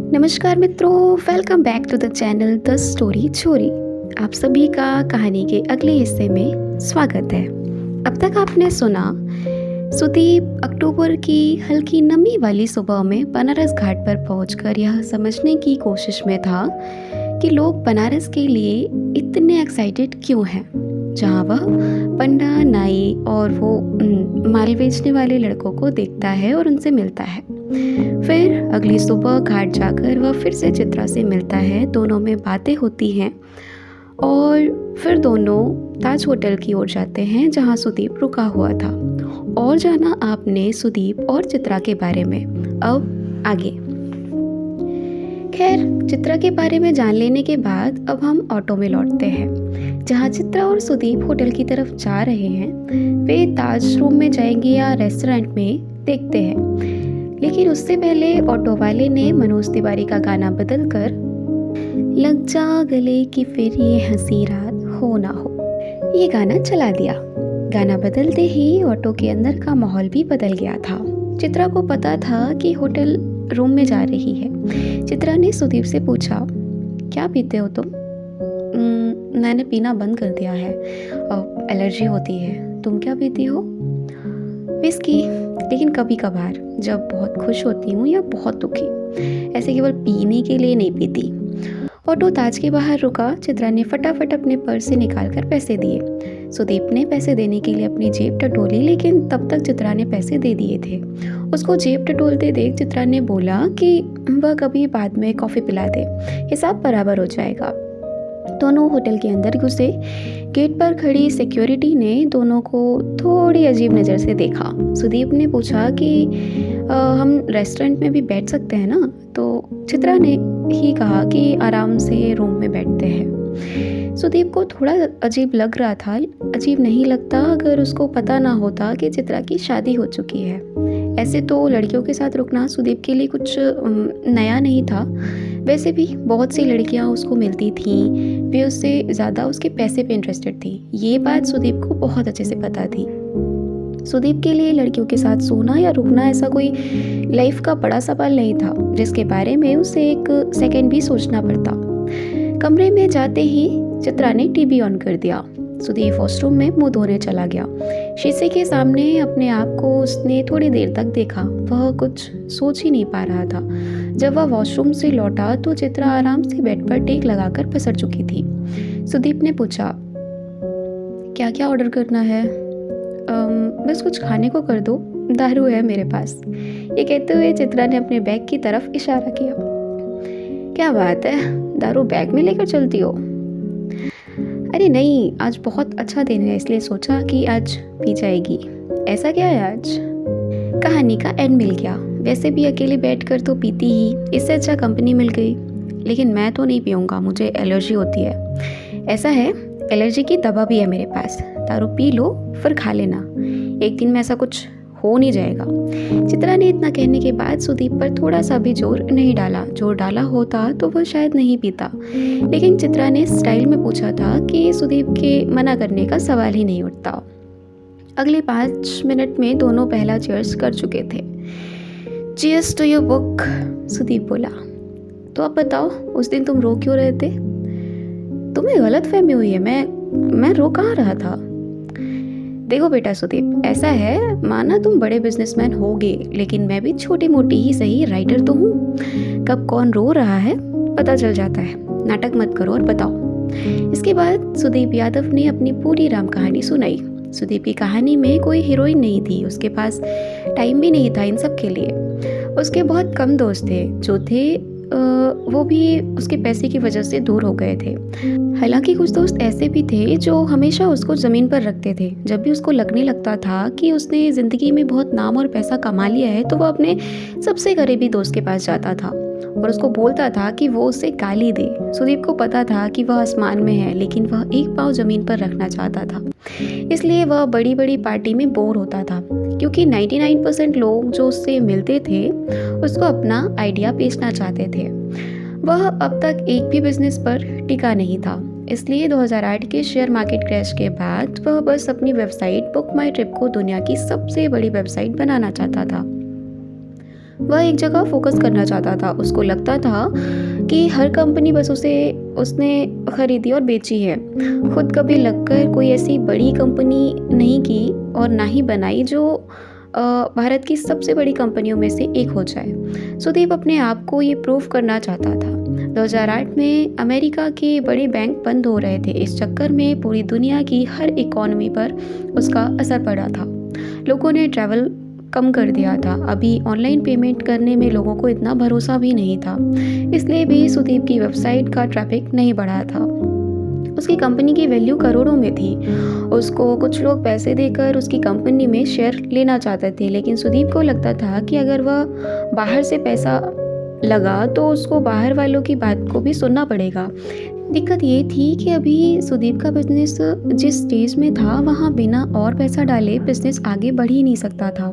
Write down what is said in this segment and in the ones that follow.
नमस्कार मित्रों, welcome back to the channel the story Chhori. आप सभी का कहानी के अगले हिस्से में स्वागत है। अब तक आपने सुना सुदीप अक्टूबर की हल्की नमी वाली सुबह में बनारस घाट पर पहुंचकर यह समझने की कोशिश में था कि लोग बनारस के लिए इतने एक्साइटेड क्यों हैं, जहां वह पंडा नाई और वो माल बेचने वाले लड़कों को देखता है और उनसे मिलता है। फिर अगली सुबह घाट जाकर वह फिर से चित्रा से मिलता है, दोनों में बातें होती हैं और फिर दोनों ताज होटल की ओर जाते हैं जहां सुदीप रुका हुआ था। और जाना आपने सुदीप और चित्रा के बारे में। अब आगे खैर, चित्रा के बारे में जान लेने के बाद अब हम ऑटो में लौटते हैं जहां चित्रा और सुदीप होटल की तरफ जा रहे हैं। वे ताज रूम में जाएंगे या रेस्टोरेंट में, देखते हैं। लेकिन उससे पहले ऑटो वाले ने मनोज तिवारी का गाना बदल कर लग जा गले की फिर ये हंसी रात हो ना हो, ये गाना चला दिया। गाना बदलते ही ऑटो के अंदर का माहौल भी बदल गया था। चित्रा को पता था कि होटल रूम में जा रही है। चित्रा ने सुदीप से पूछा, क्या पीते हो तुम? मैंने पीना बंद कर दिया है, एलर्जी होती है। तुम क्या पीती हो? विस्की, लेकिन कभी कभार, जब बहुत खुश होती हूँ या बहुत दुखी, ऐसे केवल पीने के लिए नहीं पीती। ऑटो ताज के बाहर रुका। चित्रा ने फटाफट अपने पर्स से निकालकर पैसे दिए। सुदीप ने पैसे देने के लिए अपनी जेब टटोली, लेकिन तब तक चित्रा ने पैसे दे दिए थे। उसको जेब टटोलते देख चित्रा ने बोला कि वह कभी बाद में कॉफ़ी पिला दे, हिसाब बराबर हो जाएगा। दोनों होटल के अंदर घुसे। गेट पर खड़ी सिक्योरिटी ने दोनों को थोड़ी अजीब नज़र से देखा। सुदीप ने पूछा कि हम रेस्टोरेंट में भी बैठ सकते हैं ना? तो चित्रा ने ही कहा कि आराम से रूम में बैठते हैं। सुदीप को थोड़ा अजीब लग रहा था। अजीब नहीं लगता अगर उसको पता ना होता कि चित्रा की शादी हो चुकी है। ऐसे तो लड़कियों के साथ रुकना सुदीप के लिए कुछ नया नहीं था। वैसे भी बहुत सी लड़कियां उसको मिलती थीं, वे उससे ज़्यादा उसके पैसे पे इंटरेस्टेड थी। ये बात सुदीप को बहुत अच्छे से पता थी। सुदीप के लिए लड़कियों के साथ सोना या रुकना ऐसा कोई लाइफ का बड़ा सवाल नहीं था जिसके बारे में उसे एक सेकंड भी सोचना पड़ता। कमरे में जाते ही चित्रा ने टीवी ऑन कर दिया। सुदीप वॉशरूम में मुंह धोने चला गया। शीशे के सामने अपने आप को उसने थोड़ी देर तक देखा। वह कुछ सोच ही नहीं पा रहा था। जब वह वॉशरूम से लौटा तो चित्रा आराम से बेड पर टेक लगाकर पसर चुकी थी। सुदीप ने पूछा, क्या क्या ऑर्डर करना है? बस कुछ खाने को कर दो, दारू है मेरे पास। ये कहते हुए चित्रा ने अपने बैग की तरफ इशारा किया। क्या बात है, दारू बैग में लेकर चलती हो? अरे नहीं, आज बहुत अच्छा दिन है इसलिए सोचा कि आज पी जाएगी। ऐसा क्या है आज? कहानी का एंड मिल गया। वैसे भी अकेले बैठकर तो पीती ही, इससे अच्छा कंपनी मिल गई। लेकिन मैं तो नहीं पीऊँगा, मुझे एलर्जी होती है। ऐसा है, एलर्जी की दवा भी है मेरे पास। दारू पी लो फिर खा लेना, एक दिन में ऐसा कुछ हो नहीं जाएगा। चित्रा ने इतना कहने के बाद सुदीप पर थोड़ा सा भी जोर नहीं डाला। जोर डाला होता तो वह शायद नहीं पीता। लेकिन चित्रा ने स्टाइल में पूछा था कि सुदीप के मना करने का सवाल ही नहीं उठता। अगले 5 मिनट में दोनों पहला चीयर्स कर चुके थे। Cheers to your book, Sudeep बोला। तो अब बताओ, उस दिन तुम रो क्यों रहे थे? तुम्हें गलत फहमी हुई है, मैं रो कहाँ रहा था? देखो बेटा सुदीप, ऐसा है, माना तुम बड़े बिजनेसमैन होगे, लेकिन मैं भी छोटी मोटी ही सही राइटर तो हूँ। कब कौन रो रहा है पता चल जाता है। नाटक मत करो और बताओ। इसके बाद सुदीप यादव ने अपनी पूरी राम कहानी सुनाई। सुदीप की कहानी में कोई हीरोइन नहीं थी, उसके पास टाइम भी नहीं था इन सब के लिए। उसके बहुत कम दोस्त थे, जो थे वो भी उसके पैसे की वजह से दूर हो गए थे। हालांकि कुछ दोस्त ऐसे भी थे जो हमेशा उसको ज़मीन पर रखते थे। जब भी उसको लगने लगता था कि उसने ज़िंदगी में बहुत नाम और पैसा कमा लिया है तो वह अपने सबसे करीबी दोस्त के पास जाता था और उसको बोलता था कि वो उसे गाली दे। सुदीप को पता था कि वह आसमान में है, लेकिन वह एक पाँव ज़मीन पर रखना चाहता था। इसलिए वह बड़ी बड़ी पार्टी में बोर होता था, क्योंकि 99% लोग जो उससे मिलते थे उसको अपना आइडिया बेचना चाहते थे। वह अब तक एक भी बिजनेस पर टिका नहीं था। इसलिए 2008 के शेयर मार्केट क्रैश के बाद वह बस अपनी वेबसाइट बुक माई ट्रिप को दुनिया की सबसे बड़ी वेबसाइट बनाना चाहता था। वह एक जगह फोकस करना चाहता था। उसको लगता था कि हर कंपनी बस उसने खरीदी और बेची है। खुद कभी लगकर कोई ऐसी बड़ी कंपनी नहीं की और ना ही बनाई जो भारत की सबसे बड़ी कंपनियों में से एक हो जाए। सुदीप अपने आप को ये प्रूव करना चाहता था। 2008 में अमेरिका के बड़े बैंक बंद हो रहे थे। इस चक्कर में पूरी दुनिया की हर इकोनॉमी पर उसका असर पड़ा था। लोगों ने ट्रैवल कम कर दिया था। अभी ऑनलाइन पेमेंट करने में लोगों को इतना भरोसा भी नहीं था। इसलिए भी सुदीप की वेबसाइट का ट्रैफिक नहीं बढ़ा था। उसकी कंपनी की वैल्यू करोड़ों में थी। उसको कुछ लोग पैसे देकर उसकी कंपनी में शेयर लेना चाहते थे, लेकिन सुदीप को लगता था कि अगर वह बाहर से पैसा लगा तो उसको बाहर वालों की बात को भी सुनना पड़ेगा। दिक्कत ये थी कि अभी सुदीप का बिजनेस जिस स्टेज में था वहाँ बिना और पैसा डाले बिजनेस आगे बढ़ ही नहीं सकता था।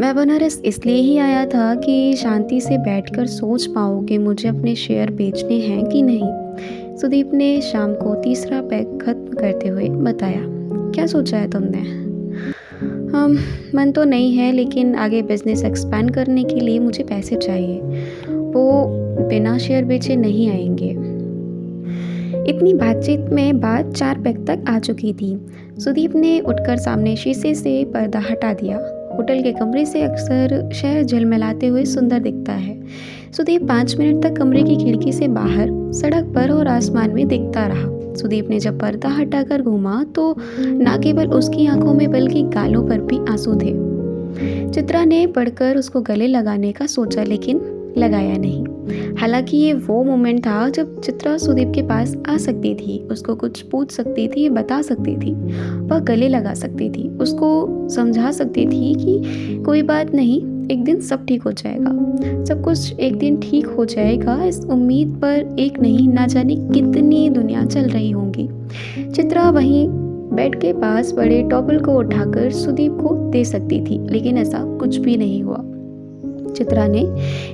मैं बनारस इसलिए ही आया था कि शांति से बैठकर सोच पाऊँ कि मुझे अपने शेयर बेचने हैं कि नहीं। सुदीप ने शाम को तीसरा पैक खत्म करते हुए बताया। क्या सोचा है तुमने? मन तो नहीं है, लेकिन आगे बिजनेस एक्सपैंड करने के लिए मुझे पैसे चाहिए। वो बिना शेयर बेचे नहीं आएंगे। इतनी बातचीत में बात 4 पैक तक आ चुकी थी। सुदीप ने उठकर सामने शीशे से पर्दा हटा दिया। होटल के कमरे से अक्सर शहर झलमलाते हुए सुंदर दिखता है। सुदीप 5 मिनट तक कमरे की खिड़की से बाहर सड़क पर और आसमान में देखता रहा। सुदीप ने जब पर्दा हटाकर घूमा तो न केवल उसकी आंखों में बल्कि गालों पर भी आंसू थे। चित्रा ने पढ़कर उसको गले लगाने का सोचा, लेकिन लगाया नहीं। हालांकि ये वो मोमेंट था जब चित्रा सुदीप के पास आ सकती थी, उसको कुछ पूछ सकती थी, बता सकती थी, वह गले लगा सकती थी, उसको समझा सकती थी कि कोई बात नहीं, एक दिन सब ठीक हो जाएगा। सब कुछ एक दिन ठीक हो जाएगा, इस उम्मीद पर एक नहीं ना जाने कितनी दुनिया चल रही होंगी। चित्रा वहीं बेड के पास बड़े टॉवल को उठाकर सुदीप को दे सकती थी, लेकिन ऐसा कुछ भी नहीं हुआ। चित्रा ने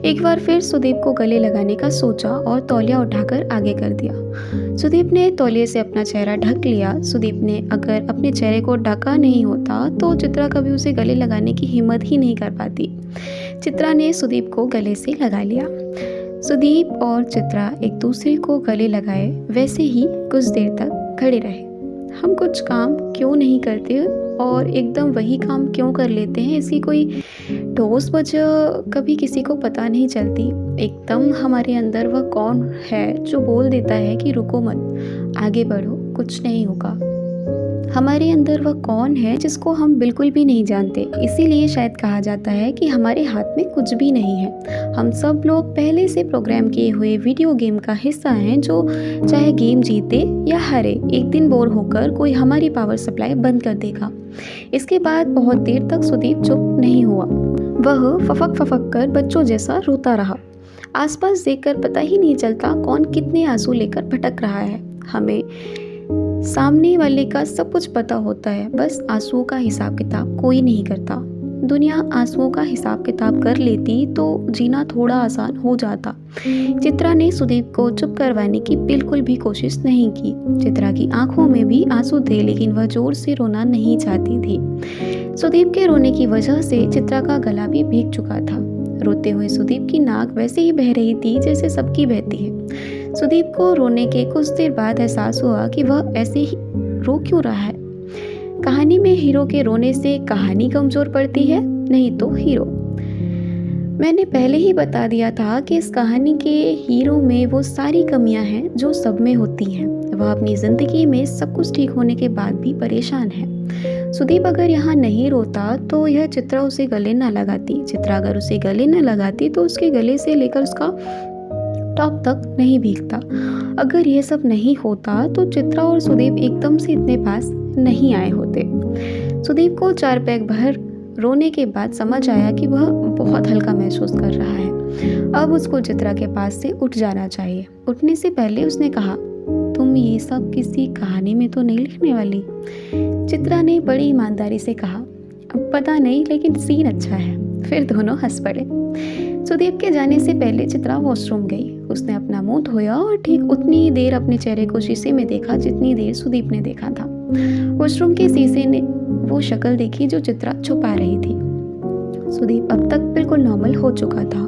एक बार फिर सुदीप को गले लगाने का सोचा और तौलिया उठाकर आगे कर दिया। सुदीप ने तौलिए से अपना चेहरा ढक लिया। सुदीप ने अगर अपने चेहरे को ढका नहीं होता तो चित्रा कभी उसे गले लगाने की हिम्मत ही नहीं कर पाती। चित्रा ने सुदीप को गले से लगा लिया। सुदीप और चित्रा एक दूसरे को गले लगाए वैसे ही कुछ देर तक खड़े रहे। हम कुछ काम क्यों नहीं करते और एकदम वही काम क्यों कर लेते हैं, इसकी कोई ठोस वजह कभी किसी को पता नहीं चलती। एकदम हमारे अंदर वह कौन है जो बोल देता है कि रुको मत, आगे बढ़ो, कुछ नहीं होगा। हमारे अंदर वह कौन है जिसको हम बिल्कुल भी नहीं जानते। इसीलिए शायद कहा जाता है कि हमारे हाथ में कुछ भी नहीं है। हम सब लोग पहले से प्रोग्राम किए हुए वीडियो गेम का हिस्सा हैं, जो चाहे गेम जीते या हारे, एक दिन बोर होकर कोई हमारी पावर सप्लाई बंद कर देगा। इसके बाद बहुत देर तक सुदीप चुप नहीं हुआ। वह फफक फफक कर बच्चों जैसा रोता रहा। आसपास देखकर पता ही नहीं चलता कौन कितने आंसू लेकर भटक रहा है। हमें सामने वाले का सब कुछ पता होता है, बस आंसुओं का हिसाब किताब कोई नहीं करता। दुनिया आंसुओं का हिसाब किताब कर लेती तो जीना थोड़ा आसान हो जाता। चित्रा ने सुदीप को चुप करवाने की बिल्कुल भी कोशिश नहीं की। चित्रा की आंखों में भी आंसू थे, लेकिन वह जोर से रोना नहीं चाहती थी। सुदीप के रोने की वजह से चित्रा का गला भी भीग चुका था। रोते हुए सुदीप की नाक वैसे ही बह रही थी जैसे सबकी बहती है। सुदीप को रोने के कुछ देर बाद एहसास हुआ कि वह ऐसे ही रो क्यों रहा है। कहानी में हीरो के रोने से कहानी कमजोर पड़ती है, नहीं तो हीरो। मैंने पहले ही बता दिया था कि इस कहानी के हीरो में वो सारी कमियां हैं जो सब में होती हैं। वह अपनी जिंदगी में सब कुछ ठीक होने के बाद भी परेशान है। सुदीप अगर यहाँ नहीं रोता तो यह चित्रा उसे गले न लगाती। चित्रा अगर उसे गले न लगाती तो उसके गले से लेकर उसका टॉप तक नहीं भीगता। अगर यह सब नहीं होता तो चित्रा और सुदीप एकदम से इतने पास नहीं आए होते। सुदीप को 4 पैक भर रोने के बाद समझ आया कि वह बहुत हल्का महसूस कर रहा है। अब उसको चित्रा के पास से उठ जाना चाहिए। उठने से पहले उसने कहा, तुम ये सब किसी कहानी में तो नहीं लिखने वाली? चित्रा ने बड़ी ईमानदारी से कहा, पता नहीं, लेकिन सीन अच्छा है। फिर दोनों हंस पड़े। सुदीप के जाने से पहले चित्रा वॉशरूम गई। उसने अपना मुंह धोया और ठीक उतनी देर अपने चेहरे को शीशे में देखा जितनी देर सुदीप ने देखा था। वॉशरूम के शीशे ने वो शक्ल देखी जो चित्रा छुपा रही थी। सुदीप अब तक बिल्कुल नॉर्मल हो चुका था।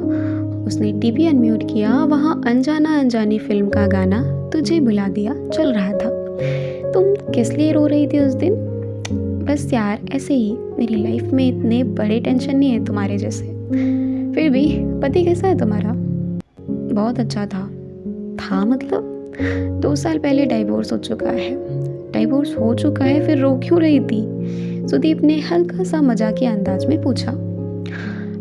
उसने टीवी अनम्यूट किया, वहाँ अनजाना अनजानी फिल्म का गाना तुझे बुला दिया चल रहा था। तुम किस लिए रो रही थी उस दिन? बस यार ऐसे ही, मेरी लाइफ में इतने बड़े टेंशन नहीं है तुम्हारे जैसे। फिर भी पति कैसा है तुम्हारा? बहुत अच्छा था मतलब 2 साल पहले डाइवोर्स हो चुका है। डाइवोर्स हो चुका है फिर रो क्यों रही थी? सुदीप ने हल्का सा मजाकिया अंदाज में पूछा।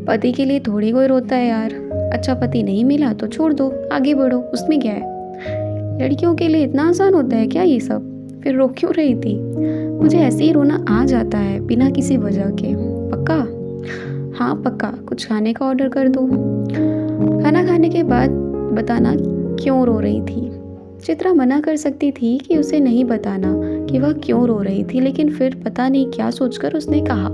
पति के लिए थोड़ी कोई रोता है यार। अच्छा पति नहीं मिला तो छोड़ दो, आगे बढ़ो, उसमें क्या है? लड़कियों के लिए इतना आसान होता है क्या ये सब? फिर रो क्यों रही थी? मुझे ऐसे ही रोना आ जाता है बिना किसी वजह के। पक्का? हाँ पक्का। कुछ खाने का ऑर्डर कर दो। खाना खाने के बाद बताना क्यों रो रही थी। चित्रा मना कर सकती थी कि उसे नहीं बताना कि वह क्यों रो रही थी, लेकिन फिर पता नहीं क्या सोचकर उसने कहा,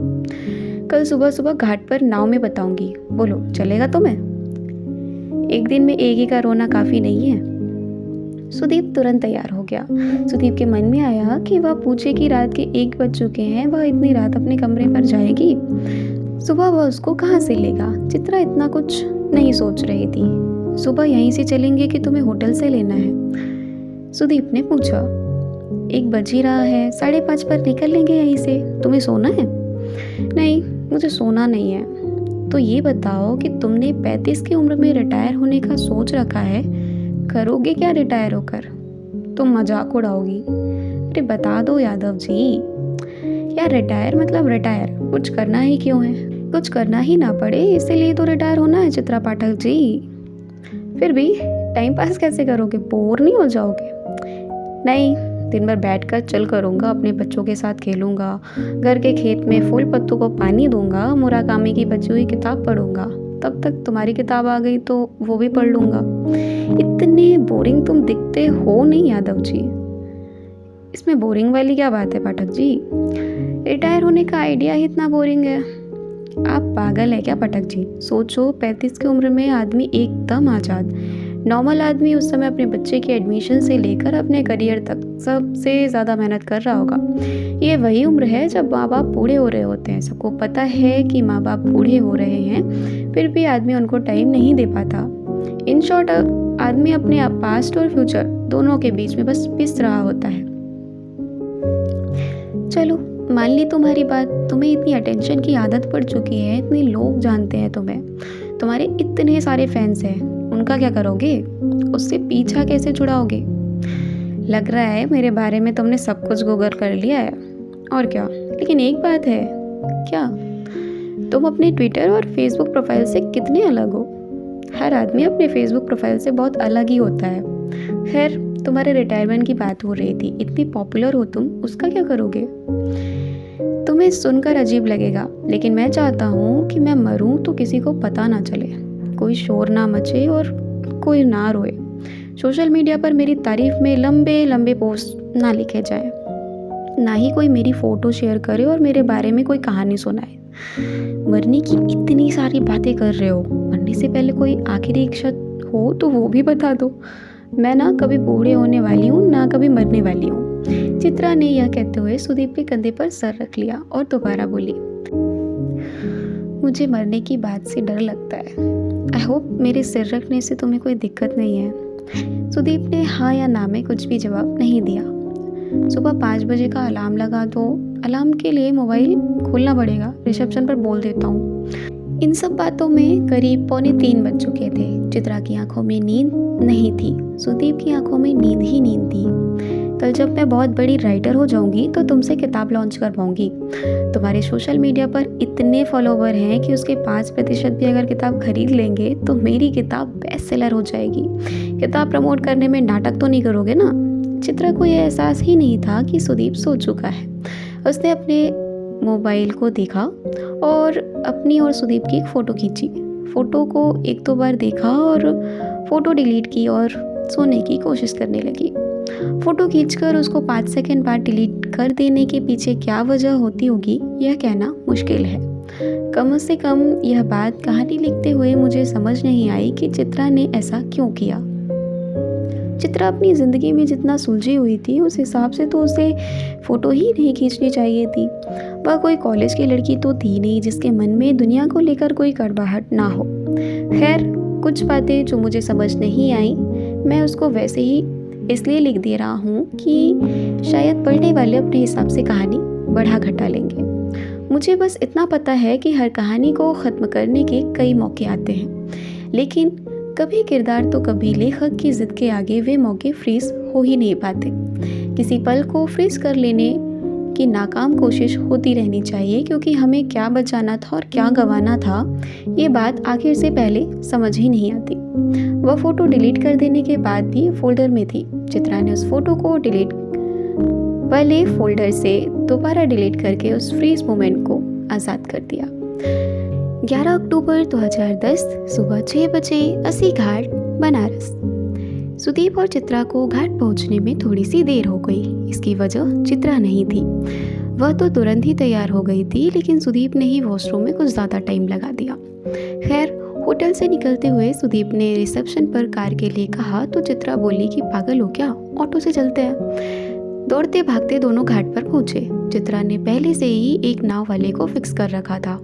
कल सुबह सुबह घाट पर नाव में बताऊंगी। बोलो चलेगा तुम्हें? एक दिन में एक ही का रोना काफ़ी नहीं है। सुदीप तुरंत तैयार हो गया। सुदीप के मन में आया कि वह पूछे कि रात के 1 बज चुके हैं, वह इतनी रात अपने कमरे पर जाएगी? सुबह वह उसको कहाँ से लेगा? चित्रा इतना कुछ नहीं सोच रही थी। सुबह यहीं से चलेंगे कि तुम्हें होटल से लेना है? सुदीप ने पूछा। 1 बज ही रहा है, 5:30 पर निकल लेंगे यहीं से। तुम्हें सोना है? नहीं, मुझे सोना नहीं है। तो ये बताओ कि तुमने 35 की उम्र में रिटायर होने का सोच रखा है, करोगे क्या रिटायर होकर? तुम मजाक उड़ाओगी। अरे बता दो यादव जी। यार रिटायर मतलब रिटायर, कुछ करना ही क्यों है? कुछ करना ही ना पड़े इसीलिए तो रिटायर होना है चित्रा पाठक जी। फिर भी टाइम पास कैसे करोगे? बोर नहीं हो जाओगे? नहीं, दिन भर बैठकर चल करूँगा, अपने बच्चों के साथ खेलूँगा, घर के खेत में फूल पत्तों को पानी दूंगा, मुराकामी की बची हुई किताब पढ़ूंगा। तब तक तुम्हारी किताब आ गई तो वो भी पढ़ लूँगा। इतने बोरिंग तुम दिखते हो नहीं यादव जी। इसमें बोरिंग वाली क्या बात है पाठक जी? रिटायर होने का आइडिया ही इतना बोरिंग है। आप पागल है क्या पाठक जी? सोचो 35 की उम्र में आदमी एकदम आज़ाद, नॉर्मल आदमी उस समय अपने बच्चे के एडमिशन से लेकर अपने करियर तक सबसे ज़्यादा मेहनत कर रहा होगा। ये वही उम्र है जब माँ बाप बूढ़े हो रहे होते हैं। सबको पता है कि माँ बाप बूढ़े हो रहे हैं, फिर भी आदमी उनको टाइम नहीं दे पाता। इन शॉर्ट आदमी अपने पास्ट और फ्यूचर दोनों के बीच में बस पिस रहा होता है। चलो मान ली तुम्हारी बात, तुम्हें इतनी अटेंशन की आदत पड़ चुकी है, इतने लोग जानते हैं तुम्हें, तुम्हारे इतने सारे फैंस हैं, उनका क्या करोगे? उससे पीछा कैसे छुड़ाओगे? लग रहा है मेरे बारे में तुमने सब कुछ गूगल कर लिया है। और क्या, लेकिन एक बात है। क्या? तुम अपने ट्विटर और फेसबुक प्रोफाइल से कितने अलग हो? हर आदमी अपने फेसबुक प्रोफाइल से बहुत अलग ही होता है। खैर तुम्हारे रिटायरमेंट की बात हो रही थी, इतनी पॉपुलर हो तुम, उसका क्या करोगे? तुम्हें सुनकर अजीब लगेगा, लेकिन मैं चाहता हूँ कि मैं मरूं तो किसी को पता ना चले, कोई शोर ना मचे और कोई ना रोए। सोशल मीडिया पर मेरी तारीफ में लंबे लंबे पोस्ट ना लिखे जाएं, ना ही कोई मेरी फ़ोटो शेयर करे और मेरे बारे में कोई कहानी सुनाए। मरने की इतनी सारी बातें कर रहे हो, मरने से पहले कोई आखिरी इच्छा हो तो वो भी बता दो। मैं ना कभी बूढ़े होने वाली हूँ ना कभी मरने वाली हूँ। चित्रा ने यह कहते हुए सुदीप के कंधे पर सर रख लिया और दोबारा बोली, मुझे मरने की बात से डर लगता है। आई होप मेरे सिर रखने से तुम्हें कोई दिक्कत नहीं है। सुदीप ने हाँ या ना में कुछ भी जवाब नहीं दिया। सुबह 5 बजे का अलार्म लगा दो। अलार्म के लिए मोबाइल खोलना पड़ेगा, रिसेप्शन पर बोल देता हूँ। इन सब बातों में करीब 2:45 बज चुके थे। चित्रा की आंखों में नींद नहीं थी, सुदीप की आंखों में नींद ही नींद थी। कल जब मैं बहुत बड़ी राइटर हो जाऊंगी तो तुमसे किताब लॉन्च कर पाऊंगी। तुम्हारे सोशल मीडिया पर इतने फॉलोवर हैं कि उसके 5% भी अगर किताब खरीद लेंगे तो मेरी किताब बेस्ट सेलर हो जाएगी। किताब प्रमोट करने में नाटक तो नहीं करोगे ना? चित्रा को यह एहसास ही नहीं था कि सुदीप सो चुका है। उसने अपने मोबाइल को देखा और अपनी और सुदीप की एक फ़ोटो खींची। फ़ोटो को 1-2 बार देखा और फ़ोटो डिलीट की और सोने की कोशिश करने लगी। फ़ोटो खींचकर उसको 5 सेकंड बाद डिलीट कर देने के पीछे क्या वजह होती होगी यह कहना मुश्किल है। कम से कम यह बात कहानी लिखते हुए मुझे समझ नहीं आई कि चित्रा ने ऐसा क्यों किया। चित्रा अपनी ज़िंदगी में जितना सुलझी हुई थी उस हिसाब से तो उसे फ़ोटो ही नहीं खींचनी चाहिए थी। वह कोई कॉलेज की लड़की तो थी नहीं जिसके मन में दुनिया को लेकर कोई कड़वाहट ना हो। खैर, कुछ बातें जो मुझे समझ नहीं आई मैं उसको वैसे ही इसलिए लिख दे रहा हूँ कि शायद पढ़ने वाले अपने हिसाब से कहानी बढ़ा घटा लेंगे। मुझे बस इतना पता है कि हर कहानी को ख़त्म करने के कई मौके आते हैं, लेकिन कभी किरदार तो कभी लेखक की ज़िद के आगे वे मौके फ्रीज हो ही नहीं पाते। किसी पल को फ्रीज कर लेने की नाकाम कोशिश होती रहनी चाहिए, क्योंकि हमें क्या बचाना था और क्या गंवाना था ये बात आखिर से पहले समझ ही नहीं आती। वह फ़ोटो डिलीट कर देने के बाद भी फोल्डर में थी। चित्रा ने उस फोटो को डिलीट वाले फोल्डर से दोबारा डिलीट करके उस फ्रीज मोमेंट को आज़ाद कर दिया। 11 अक्टूबर 2010 सुबह 6 बजे अस्सी घाट, बनारस। सुदीप और चित्रा को घाट पहुंचने में थोड़ी सी देर हो गई। इसकी वजह चित्रा नहीं थी, वह तो तुरंत ही तैयार हो गई थी, लेकिन सुदीप ने ही वॉशरूम में कुछ ज़्यादा टाइम लगा दिया। खैर, होटल से निकलते हुए सुदीप ने रिसेप्शन पर कार के लिए कहा तो चित्रा बोली कि पागल हो क्या, ऑटो से चलते हैं। दौड़ते भागते दोनों घाट पर पहुंचे। चित्रा ने पहले से ही एक नाव वाले को फिक्स कर रखा था।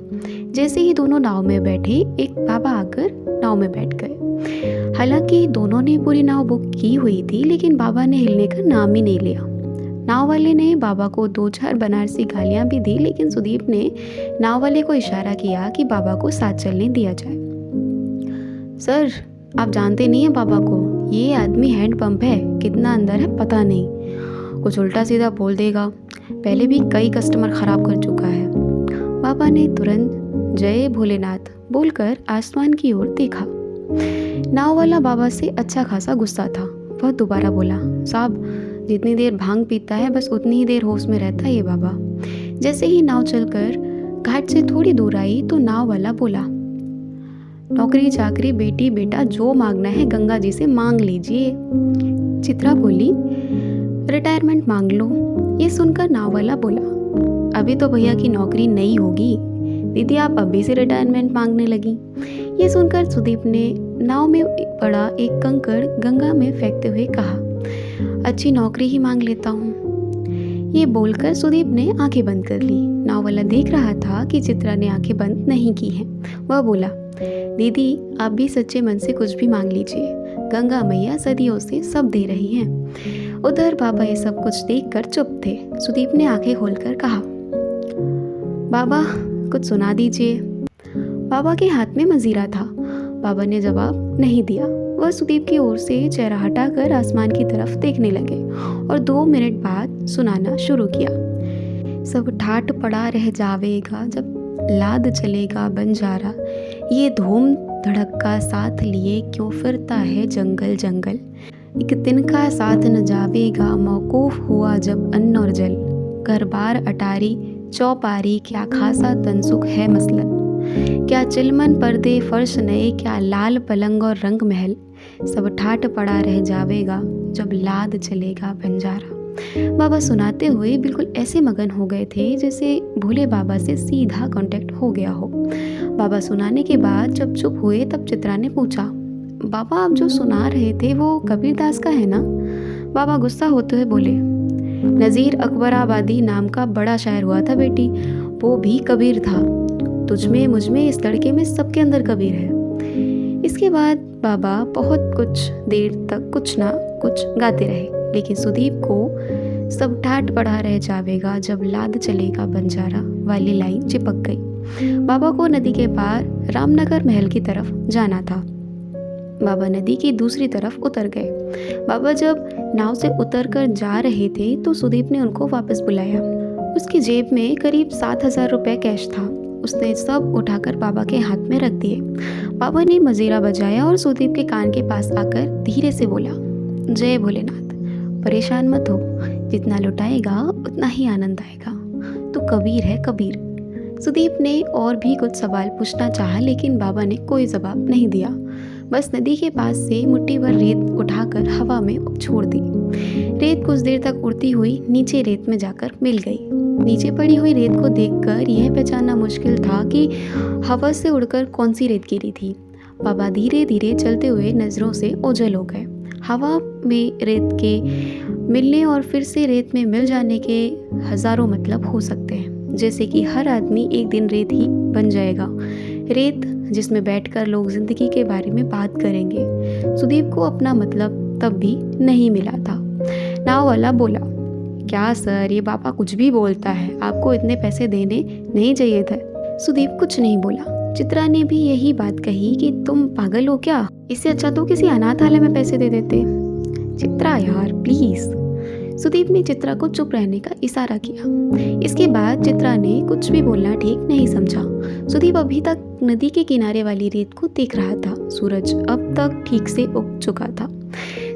जैसे ही दोनों नाव में बैठे एक बाबा आकर नाव में बैठ गए। हालांकि दोनों ने पूरी नाव बुक की हुई थी, लेकिन बाबा ने हिलने का नाम ही नहीं लिया। नाव वाले ने बाबा को 2-4 बनारसी गालियां भी दी, लेकिन सुदीप ने नाव वाले को इशारा किया कि बाबा को साथ चलने दिया जाए। सर, आप जानते नहीं हैं बाबा को, ये आदमी हैंड पंप है, कितना अंदर है पता नहीं, कुछ उल्टा सीधा बोल देगा, पहले भी कई कस्टमर खराब कर चुका है। बाबा ने तुरंत जय भोलेनाथ बोलकर आसमान की ओर देखा। नाव वाला बाबा से अच्छा खासा गुस्सा था। वह दोबारा बोला, साहब जितनी देर भांग पीता है बस उतनी ही देर होश में रहता है ये बाबा। जैसे ही नाव चलकर घाट से थोड़ी दूर आई तो नाव वाला बोला, नौकरी चाकरी बेटी बेटा जो मांगना है गंगा जी से मांग लीजिए। चित्रा बोली, रिटायरमेंट मांग लो। ये सुनकर नाव वाला बोला, अभी तो भैया की नौकरी नहीं होगी, दीदी आप अभी से रिटायरमेंट मांगने लगी। ये सुनकर सुदीप ने नाव में पड़ा एक कंकड़ गंगा में फेंकते हुए कहा, अच्छी नौकरी ही मांग लेता हूँ। ये बोलकर सुदीप ने आंखें बंद कर ली। नाव वाला देख रहा था कि चित्रा ने आंखें बंद नहीं की हैं। वह बोला, दीदी आप भी सच्चे मन से कुछ भी मांग लीजिए, गंगा मैया सदियों से सब दे रही हैं। उधर बाबा ये सब कुछ देखकर चुप थे। सुदीप ने आंखें खोलकर कहा, बाबा कुछ सुना दीजिए। बाबा के हाथ में मंजीरा था। बाबा ने जवाब नहीं दिया। वह सुदीप की ओर से चेहरा हटाकर आसमान की तरफ देखने लगे और 2 मिनट बाद सुनाना शुरू किया। सब ठाट पड़ा रह जावेगा जब लाद चलेगा बंजारा, ये धूम धड़का साथ लिए क्यों फिरता है जंगल जंगल, एक तिनका साथ न जावेगा मौकूफ हुआ जब अन्न और जल, घर बार अटारी चौपारी क्या खासा तनसुख है मसलन, क्या चिलमन पर्दे फर्श नए क्या लाल पलंग और रंग महल, सब ठाट पड़ा रह जावेगा जब लाद चलेगा बंजारा। बाबा सुनाते हुए बिल्कुल ऐसे मगन हो गए थे जैसे भोले बाबा से सीधा कांटेक्ट हो गया हो। बाबा सुनाने के बाद जब चुप हुए तब चित्रा ने पूछा, बाबा आप जो सुना रहे थे वो कबीर दास का है ना? बाबा गुस्सा होते हुए बोले, नज़ीर अकबराबादी नाम का बड़ा शायर हुआ था बेटी, वो भी कबीर था। तुझमें मुझमें इस लड़के में सबके अंदर कबीर है। इसके बाद बाबा बहुत कुछ देर तक कुछ ना कुछ गाते रहे, लेकिन सुदीप को सब ठाट पड़ा रह जावेगा जब लाद चलेगा बंजारा वाली लाइन चिपक गई। बाबा को नदी के पार रामनगर महल की तरफ जाना था। बाबा नदी की दूसरी तरफ उतर गए। बाबा जब नाव से उतरकर जा रहे थे तो सुदीप ने उनको वापस बुलाया। उसकी जेब में करीब 7,000 रुपये कैश था। उसने सब उठाकर बाबा के हाथ में रख दिए। बाबा ने मजीरा बजाया और सुदीप के कान के पास आकर धीरे से बोला, जय भोलेनाथ, परेशान मत हो, जितना लुटाएगा उतना ही आनंद आएगा, तो कबीर है कबीर। सुदीप ने और भी कुछ सवाल पूछना चाहा, लेकिन बाबा ने कोई जवाब नहीं दिया। बस नदी के पास से मुट्ठी भर रेत उठाकर हवा में छोड़ दी। रेत कुछ देर तक उड़ती हुई नीचे रेत में जाकर मिल गई। नीचे पड़ी हुई रेत को देखकर यह पहचानना मुश्किल था कि हवा से उड़कर कौन सी रेत गिरी थी। बाबा धीरे धीरे चलते हुए नजरों से ओझल हो गए। हवा में रेत के मिलने और फिर से रेत में मिल जाने के हज़ारों मतलब हो सकते हैं। जैसे कि हर आदमी एक दिन रेत ही बन जाएगा, रेत जिसमें बैठकर लोग ज़िंदगी के बारे में बात करेंगे। सुदीप को अपना मतलब तब भी नहीं मिला था। नाव वाला बोला, क्या सर, ये पापा कुछ भी बोलता है, आपको इतने पैसे देने नहीं चाहिए थे। सुदीप कुछ नहीं बोला। चित्रा ने भी यही बात कही कि तुम पागल हो क्या, इससे अच्छा तो किसी अनाथालय में पैसे दे देते। चित्रा यार प्लीज़। सुदीप ने चित्रा को चुप रहने का इशारा किया। इसके बाद चित्रा ने कुछ भी बोलना ठीक नहीं समझा। सुदीप अभी तक नदी के किनारे वाली रेत को देख रहा था। सूरज अब तक ठीक से उग चुका था।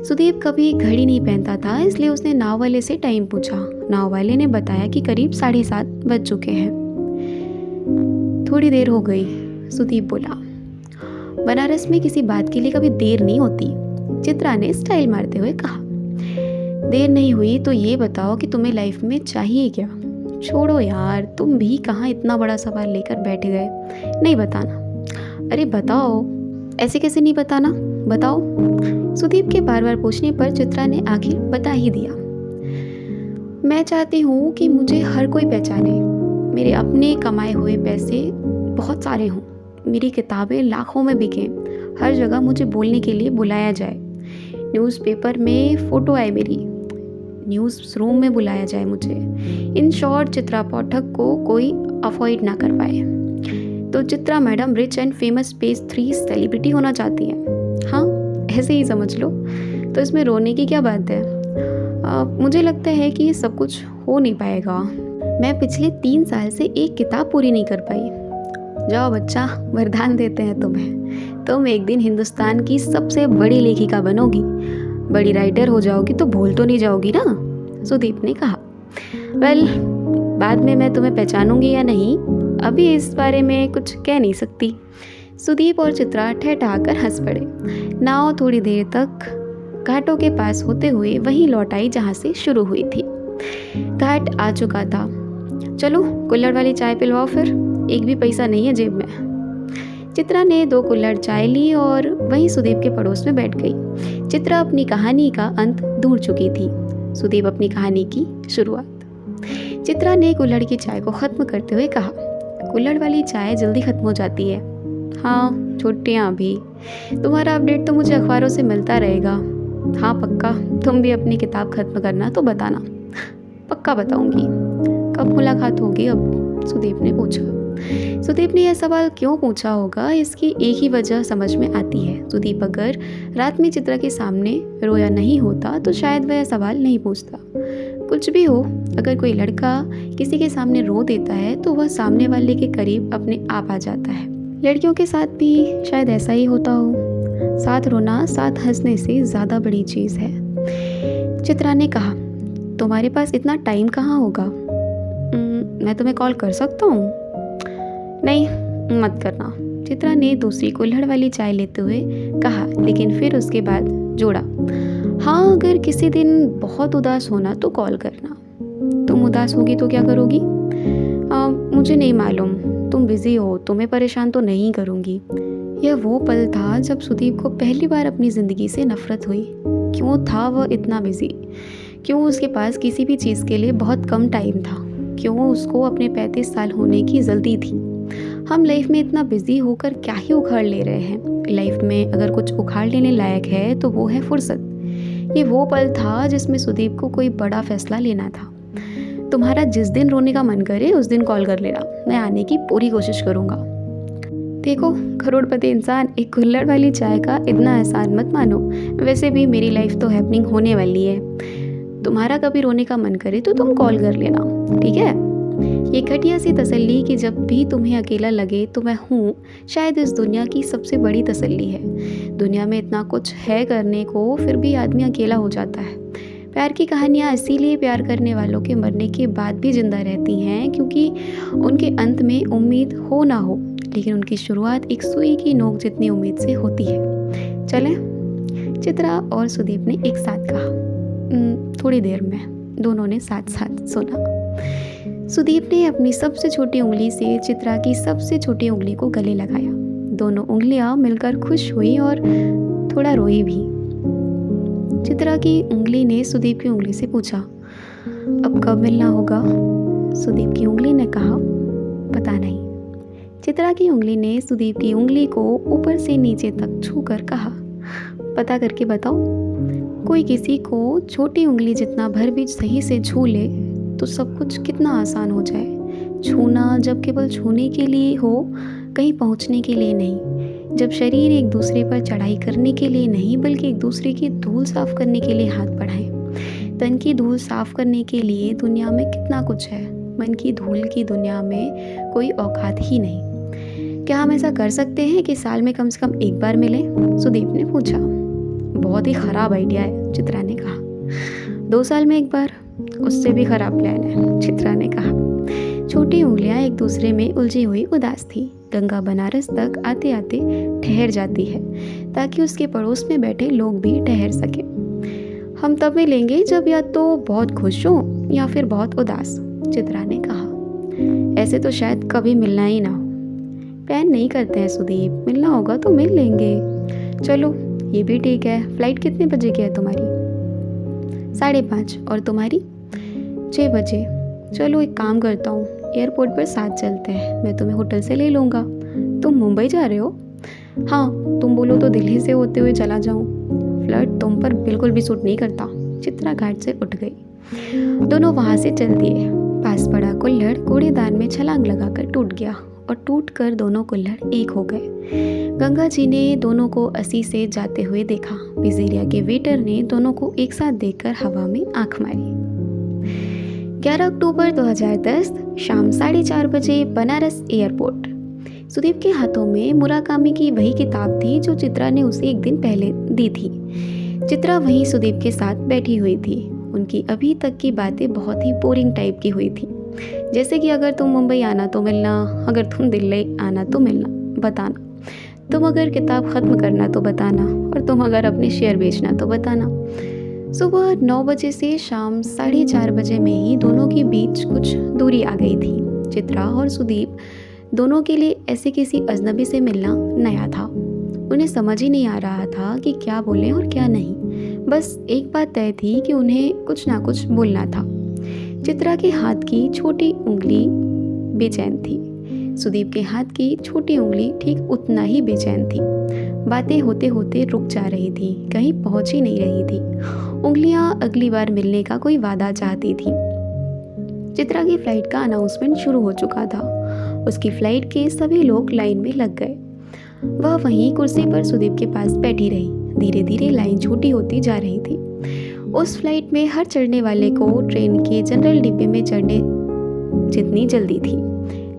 सुदीप कभी घड़ी नहीं पहनता था, इसलिए उसने नाव वाले से टाइम पूछा। नाव वाले ने बताया कि करीब 7:30 बज चुके हैं। थोड़ी देर हो गई, सुदीप बोला। बनारस में किसी बात के लिए कभी देर नहीं होती, चित्रा ने स्टाइल मारते हुए कहा। देर नहीं हुई तो ये बताओ कि तुम्हें लाइफ में चाहिए क्या? छोड़ो यार, तुम भी कहाँ इतना बड़ा सवाल लेकर बैठ गए। नहीं बताना। अरे बताओ। ऐसे कैसे नहीं बताना, बताओ। सुदीप के बार बार पूछने पर चित्रा ने आखिर बता ही दिया। मैं चाहती हूँ कि मुझे हर कोई पहचाने, मेरे अपने कमाए हुए पैसे बहुत सारे हों, मेरी किताबें लाखों में बिकें, हर जगह मुझे बोलने के लिए बुलाया जाए, न्यूज़पेपर में फ़ोटो आए मेरी, न्यूज़ रूम में बुलाया जाए मुझे। इन शॉर्ट चित्रा पाठक को कोई अवॉइड ना कर पाए। तो Chitra madam rich and famous page 3 celebrity होना चाहती हैं। हाँ, ऐसे ही समझ लो। तो इसमें रोने की क्या बात है? मुझे लगता है कि ये सब कुछ हो नहीं पाएगा। मैं पिछले 3 साल से एक किताब पूरी नहीं कर पाई। जाओ बच्चा, वरदान देते हैं तुम्हें। तुम एक दिन हिंदुस्तान की सबसे बड़ी लेखिका बनोगी, बड़ी राइटर हो जाओगी तो भूल तो नहीं जाओगी ना? सुदीप ने कहा। वेल, बाद में मैं तुम्हें पहचानूंगी या नहीं, अभी इस बारे में कुछ कह नहीं सकती। सुदीप और चित्रा ठहठाकर हंस पड़े। नाव थोड़ी देर तक घाटों के पास होते हुए वहीं लौट आई जहाँ से शुरू हुई थी। घाट आ चुका था। चलो कुल्हड़ वाली चाय पिलवाओ फिर, एक भी पैसा नहीं है जेब में। चित्रा ने 2 कुल्हड़ चाय ली और वहीं सुदीप के पड़ोस में बैठ गई। चित्रा अपनी कहानी का अंत ढूंढ चुकी थी, सुदीप अपनी कहानी की शुरुआत। चित्रा ने कुल्हड़ की चाय को ख़त्म करते हुए कहा, कुल्हड़ वाली चाय जल्दी ख़त्म हो जाती है। हाँ, छुट्टियाँ भी। तुम्हारा अपडेट तो मुझे अखबारों से मिलता रहेगा। हाँ पक्का, तुम भी अपनी किताब ख़त्म करना तो बताना। पक्का बताऊँगी। कब मुलाकात होगी अब? सुदीप ने पूछा। सुदीप ने यह सवाल क्यों पूछा होगा, इसकी एक ही वजह समझ में आती है। सुदीप अगर रात में चित्रा के सामने रोया नहीं होता तो शायद वह सवाल नहीं पूछता। कुछ भी हो, अगर कोई लड़का किसी के सामने रो देता है तो वह सामने वाले के करीब अपने आप आ जाता है। लड़कियों के साथ भी शायद ऐसा ही होता हो। साथ रोना साथ हंसने से ज़्यादा बड़ी चीज़ है। चित्रा ने कहा, तुम्हारे पास इतना टाइम कहाँ होगा? मैं तुम्हें कॉल कर सकता हूँ? नहीं, मत करना। चित्रा ने दूसरी कुल्हड़ वाली चाय लेते हुए कहा, लेकिन फिर उसके बाद जोड़ा, हाँ अगर किसी दिन बहुत उदास होना तो कॉल करना। तुम उदास होगी तो क्या करोगी? मुझे नहीं मालूम, तुम बिज़ी हो, तुम्हें परेशान तो नहीं करूँगी। यह वो पल था जब सुदीप को पहली बार अपनी ज़िंदगी से नफ़रत हुई। क्यों था वह इतना बिज़ी? क्यों उसके पास किसी भी चीज़ के लिए बहुत कम टाइम था? क्यों उसको अपने 35 साल होने की जल्दी थी? हम लाइफ में इतना बिज़ी होकर क्या ही उखाड़ ले रहे हैं? लाइफ में अगर कुछ उखाड़ लेने लायक है तो वो है फुर्सत। ये वो पल था जिसमें सुदीप को कोई बड़ा फैसला लेना था। तुम्हारा जिस दिन रोने का मन करे उस दिन कॉल कर लेना, मैं आने की पूरी कोशिश करूँगा। देखो करोड़पति इंसान, एक कुल्हड़ वाली चाय का इतना एहसान मत मानो। वैसे भी मेरी लाइफ तो हैपनिंग होने वाली है। तुम्हारा कभी रोने का मन करे तो तुम कॉल कर लेना, ठीक है? ये घटिया सी तसल्ली कि जब भी तुम्हें अकेला लगे तो मैं हूँ, शायद इस दुनिया की सबसे बड़ी तसल्ली है। दुनिया में इतना कुछ है करने को, फिर भी आदमी अकेला हो जाता है। प्यार की कहानियाँ इसीलिए प्यार करने वालों के मरने के बाद भी जिंदा रहती हैं, क्योंकि उनके अंत में उम्मीद हो ना हो, लेकिन उनकी शुरुआत एक सुई की नोक जितनी उम्मीद से होती है। चलें? चित्रा और सुदीप ने एक साथ कहा। थोड़ी देर में दोनों ने साथ साथ सुना। सुदीप ने अपनी सबसे छोटी उंगली से चित्रा की सबसे छोटी उंगली को गले लगाया। दोनों उंगलियां मिलकर खुश हुई और थोड़ा रोई भी। चित्रा की उंगली ने सुदीप की उंगली से पूछा, अब कब मिलना होगा? सुदीप की उंगली ने कहा, पता नहीं। चित्रा की उंगली ने सुदीप की उंगली को ऊपर से नीचे तक छूकर कहा, पता करके बताओ। कोई किसी को छोटी उंगली जितना भर भी सही से छू ले तो सब कुछ कितना आसान हो जाए। छूना जब केवल छूने के लिए हो, कहीं पहुंचने के लिए नहीं। जब शरीर एक दूसरे पर चढ़ाई करने के लिए नहीं बल्कि एक दूसरे की धूल साफ करने के लिए हाथ बढ़ाएं। तन की धूल साफ करने के लिए दुनिया में कितना कुछ है, मन की धूल की दुनिया में कोई औकात ही नहीं। क्या हम ऐसा कर सकते हैं कि साल में कम से कम एक बार मिलें? सुदीप ने पूछा। बहुत ही खराब आइडिया है, चित्रा ने कहा। 2 साल में एक बार? उससे भी खराब प्लान है, चित्रा ने कहा। छोटी उंगलियां एक दूसरे में उलझी हुई उदास थी। गंगा बनारस तक आते आते ठहर जाती है ताकि उसके पड़ोस में बैठे लोग भी ठहर सके। हम तब मिलेंगे जब या तो बहुत खुश हो या फिर बहुत उदास, चित्रा ने कहा। ऐसे तो शायद कभी मिलना ही ना हो। प्लान नहीं करते हैं सुदीप, मिलना होगा तो मिल लेंगे। चलो ये भी ठीक है। फ्लाइट कितने बजे की है तुम्हारी? 5:30। और तुम्हारी? 6 बजे। चलो एक काम करता हूँ, एयरपोर्ट पर साथ चलते हैं, मैं तुम्हें होटल से ले लूँगा। तुम मुंबई जा रहे हो? हाँ, तुम बोलो तो दिल्ली से होते हुए चला जाऊँ। फ्लर्ट तुम पर बिल्कुल भी सूट नहीं करता। चित्रा घाट से उठ गई। दोनों वहाँ से चल दिए। पास पड़ा कुल्हड़ कूड़ेदान में छलांग लगाकर टूट गया और टूटकर दोनों कुल्हड़ एक हो गए। गंगा जी ने दोनों को अस्सी से जाते हुए देखा। पिज़्ज़ेरिया के वेटर ने दोनों को एक साथ देखकर हवा में आंख मारी। 11 अक्टूबर 2010 शाम 4:30 बजे बनारस एयरपोर्ट। सुदीप के हाथों में मुराकामी की वही किताब थी जो चित्रा ने उसे एक दिन पहले दी थी। चित्रा वहीं सुदीप के साथ बैठी हुई थी। उनकी अभी तक की बातें बहुत ही बोरिंग टाइप की हुई थी, जैसे कि अगर तुम मुंबई आना तो मिलना, अगर तुम दिल्ली आना तो मिलना, बताना, तुम अगर किताब ख़त्म करना तो बताना, और तुम अगर अपने शेयर बेचना तो बताना। सुबह 9 बजे से शाम 4:30 बजे में ही दोनों के बीच कुछ दूरी आ गई थी। चित्रा और सुदीप दोनों के लिए ऐसे किसी अजनबी से मिलना नया था। उन्हें समझ ही नहीं आ रहा था कि क्या बोलें और क्या नहीं। बस एक बात तय थी कि उन्हें कुछ ना कुछ बोलना था। चित्रा के हाथ की छोटी उंगली बेचैन थी। सुदीप के हाथ की छोटी उंगली ठीक उतना ही बेचैन थी। बातें होते होते रुक जा रही थी, कहीं पहुंच ही नहीं रही थी। उंगलियां अगली बार मिलने का कोई वादा चाहती थी। चित्रा की फ्लाइट का अनाउंसमेंट शुरू हो चुका था। उसकी फ्लाइट के सभी लोग लाइन में लग गए। वह वहीं कुर्सी पर सुदीप के पास बैठी रही। धीरे धीरे लाइन छोटी होती जा रही थी। उस फ्लाइट में हर चढ़ने वाले को ट्रेन के जनरल डिब्बे में चढ़ने जितनी जल्दी थी।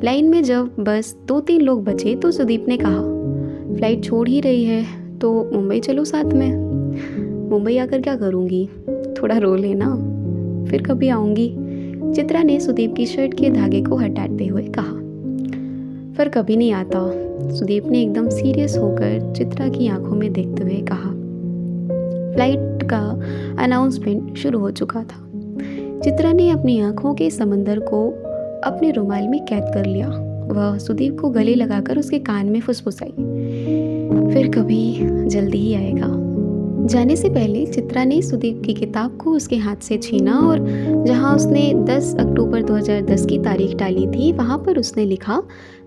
लाइन में जब बस 2-3 लोग बचे तो सुदीप ने कहा, फ्लाइट छोड़ ही रही है तो मुंबई चलो साथ में। मुंबई आकर क्या करूँगी? थोड़ा रो लेना, फिर कभी आऊँगी। चित्रा ने सुदीप की शर्ट के धागे को हटाते हुए कहा। फिर कभी नहीं आता, सुदीप ने एकदम सीरियस होकर चित्रा की आंखों में देखते हुए कहा। फ्लाइट का अनाउंसमेंट शुरू हो चुका था। चित्रा ने अपनी आंखों के समंदर को अपने रुमाल में कैद कर लिया। वह सुदीप को गले लगाकर उसके कान में फुसफुसाई, फिर कभी जल्दी ही आएगा। जाने से पहले चित्रा ने सुदीप की किताब को उसके हाथ से छीना और जहां उसने 10 अक्टूबर 2010 की तारीख डाली थी वहां पर उसने लिखा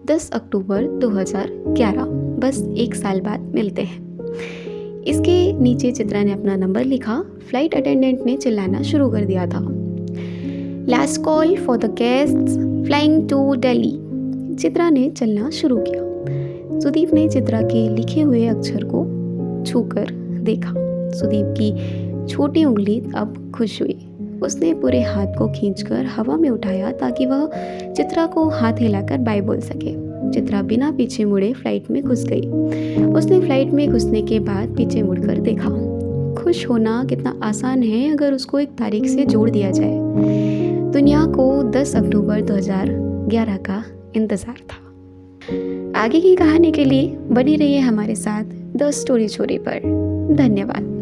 10 अक्टूबर 2011, बस 1 साल बाद मिलते हैं। इसके नीचे चित्रा ने अपना नंबर लिखा। फ्लाइट अटेंडेंट ने चिल्लाना शुरू कर दिया था, last call for the guests flying to Delhi. Chitra ने चलना शुरू किया। सुदीप ने चित्रा के लिखे हुए अक्षर को छूकर देखा। सुदीप की छोटी उंगली अब खुश हुई। उसने पूरे हाथ को खींचकर हवा में उठाया ताकि वह चित्रा को हाथ हिलाकर बाय बोल सके। चित्रा बिना पीछे मुड़े फ्लाइट में घुस गई। उसने फ्लाइट में घुसने के बाद पीछे मुड़कर देखा। खुश होना कितना आसान है अगर उसको एक तारीख से जोड़ दिया जाए। दुनिया को 10 अक्टूबर 2011 का इंतज़ार था। आगे की कहानी के लिए बनी रहिए हमारे साथ द स्टोरी छोरी पर। धन्यवाद।